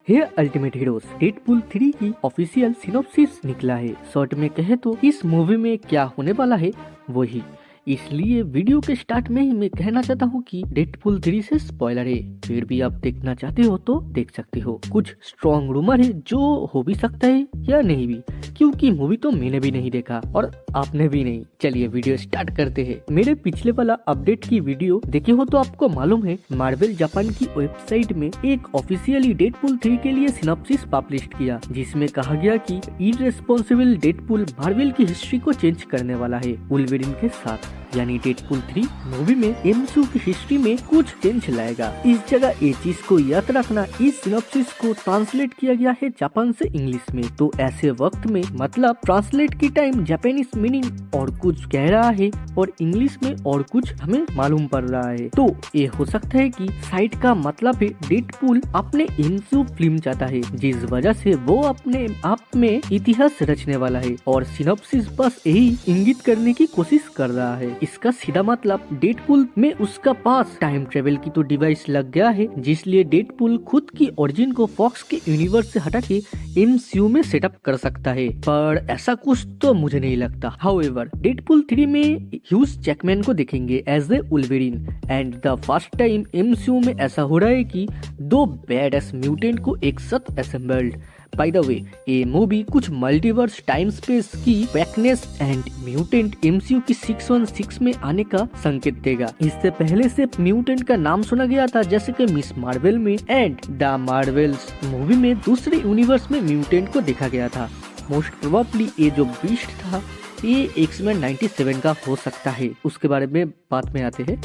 हे ultimate heroes, Deadpool 3 की official synopsis निकला है। शॉर्ट में कहे तो इस मूवी में क्या होने वाला है वही, इसलिए वीडियो के स्टार्ट में ही मैं कहना चाहता हूँ कि डेडपूल 3 से स्पॉइलर है। फिर भी आप देखना चाहते हो तो देख सकते हो। कुछ स्ट्रॉन्ग रूमर है जो हो भी सकता है या नहीं भी, क्योंकि मूवी तो मैंने भी नहीं देखा और आपने भी नहीं। चलिए वीडियो स्टार्ट करते हैं। मेरे पिछले वाला अपडेट की वीडियो देखे हो तो आपको मालूम है मार्वल जापान की वेबसाइट में एक ऑफिशियली डेडपूल 3 के लिए सिनॉप्सिस पब्लिश किया, जिसमें कहा गया कि इररेस्पॉन्सिबल डेडपूल मार्वल की हिस्ट्री को चेंज करने वाला है वुल्वरीन के साथ। यानी डेडपूल 3 मूवी में एमसीयू की हिस्ट्री में कुछ चेंज लाएगा। इस जगह ये चीज को याद रखना, इस सिनॉप्सिस को ट्रांसलेट किया गया है जापान से इंग्लिश में, तो ऐसे वक्त में मतलब ट्रांसलेट की टाइम जापानीज मीनिंग और कुछ कह रहा है और इंग्लिश में और कुछ हमें मालूम पड़ रहा है। तो ये हो सकता है कि साइड का मतलब है डेडपूल अपने एमसीयू फिल्म चाहता है, जिस वजह से वो अपने आप में इतिहास रचने वाला है और सिनॉप्सिस बस यही इंगित करने की कोशिश कर रहा है। इसका सीधा मतलब डेडपूल में उसका पास टाइम ट्रेवल की तो डिवाइस लग गया है, जिसलिए डेडपूल खुद की ओरिजिन को फॉक्स के यूनिवर्स से हटा के एमसीयू में सेटअप कर सकता है, पर ऐसा कुछ तो मुझे नहीं लगता। हाउएवर डेडपूल 3 में ह्यूज जैकमैन को देखेंगे as a Wolverine and the first time MCU में ऐसा हो रहा है कि दो बैडएस म्यूटेंट को एक साथ असेंबल्ड। बाय द वे, ये मूवी कुछ मल्टीवर्स टाइम स्पेस की बैकनेस एंड म्यूटेंट एमसीयू की 616 में आने का संकेत देगा। इससे पहले से म्यूटेंट का नाम सुना गया था, जैसे कि मिस मार्वल में एंड द मार्वल्स मूवी में दूसरे यूनिवर्स में म्यूटेंट को देखा गया था। मोस्ट प्रोबेबली ये जो बीस्ट था ये एक्समैन 97 का हो सकता है, उसके बारे में बात में आते हैं।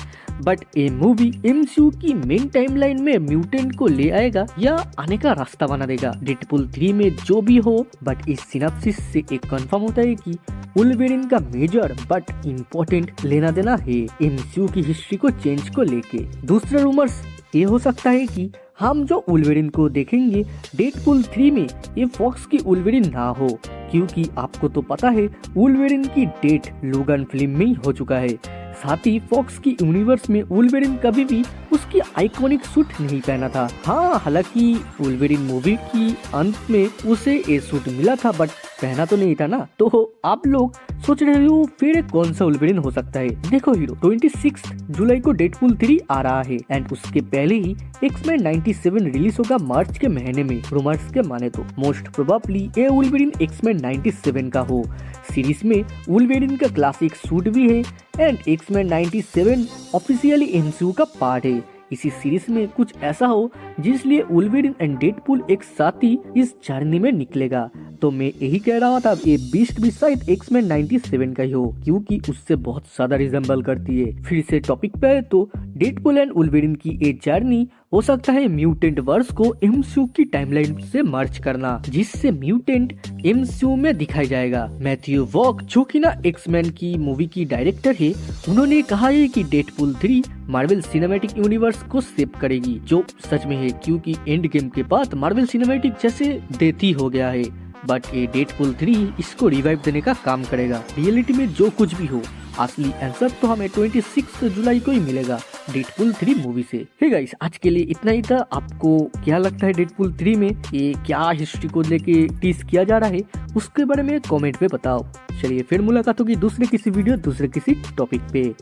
बट ये मूवी एमसीयू की मेन टाइमलाइन में म्यूटेंट को ले आएगा या आने का रास्ता बना देगा। डेडपूल 3 में जो भी हो, बट इस सिनॉप्सिस से एक कंफर्म होता है कि वुल्वरीन का मेजर बट इम्पोर्टेंट लेना देना है एमसीयू की हिस्ट्री को चेंज को लेके। दूसरा रूमर्स ये हो सकता है कि हम जो वुल्वरीन को देखेंगे डेडपूल 3 में ये फॉक्स की वुल्वरीन ना हो, क्योंकि आपको तो पता है वुल्वरीन की डेट लोगन फिल्म में ही हो चुका है। साथ ही फॉक्स की यूनिवर्स में वुल्वरीन कभी भी उसकी आइकॉनिक सूट नहीं पहना था। हाँ, हालांकि वुल्वरीन मूवी की अंत में उसे ये सूट मिला था, बट पहना तो नहीं था ना। तो आप लोग सोच रहे हो फिर कौन सा वुल्वरीन हो सकता है। देखो हीरो, 26 जुलाई को डेडपूल 3 आ रहा है एंड उसके पहले ही एक्समैन 97 रिलीज होगा मार्च के महीने में। रूमर्स के माने तो मोस्ट प्रोबेबली ये वुल्वरीन एक्समैन 97 का हो। सीरीज में वुल्वरीन का क्लासिक सूट भी है एंड एक्समैन 97 ऑफिशियली एमसीयू का पार्ट है। इसी सीरीज में कुछ ऐसा हो जिसलिए वुल्वरीन एंड डेडपूल एक साथ ही इस जर्नी में निकलेगा। तो मैं यही कह रहा था, ये बीस्ट भी शायद एक्समैन 97 का ही हो, क्योंकि उससे बहुत ज्यादा रिजेंबल करती है। फिर से टॉपिक पे है तो डेडपूल एंड वुल्वरीन की ये जर्नी हो सकता है म्यूटेंट वर्स को एमसीयू की टाइमलाइन से मर्ज करना, जिससे म्यूटेंट एमसीयू में दिखाई जाएगा। मैथ्यू वॉक जो कि ना एक्समैन की मूवी की डायरेक्टर है, उन्होंने कहा है कि डेडपूल 3 मार्वल सिनेमैटिक यूनिवर्स को सेव करेगी, जो सच में है, क्योंकि एंड गेम के बाद मार्वल सिनेमैटिक जैसे देती हो गया है। बट ये डेडपूल 3 इसको रिवाइव देने का काम करेगा। रियलिटी में जो कुछ भी हो, असली आंसर तो हमें 26 जुलाई को ही मिलेगा डेडपूल 3 मूवी से। हे गाइस, आज के लिए इतना ही था। आपको क्या लगता है डेडपूल 3 में ये क्या हिस्ट्री को लेके टीज किया जा रहा है, उसके बारे में कमेंट में बताओ। चलिए फिर मुलाकात होगी दूसरे किसी वीडियो दूसरे किसी टॉपिक पे।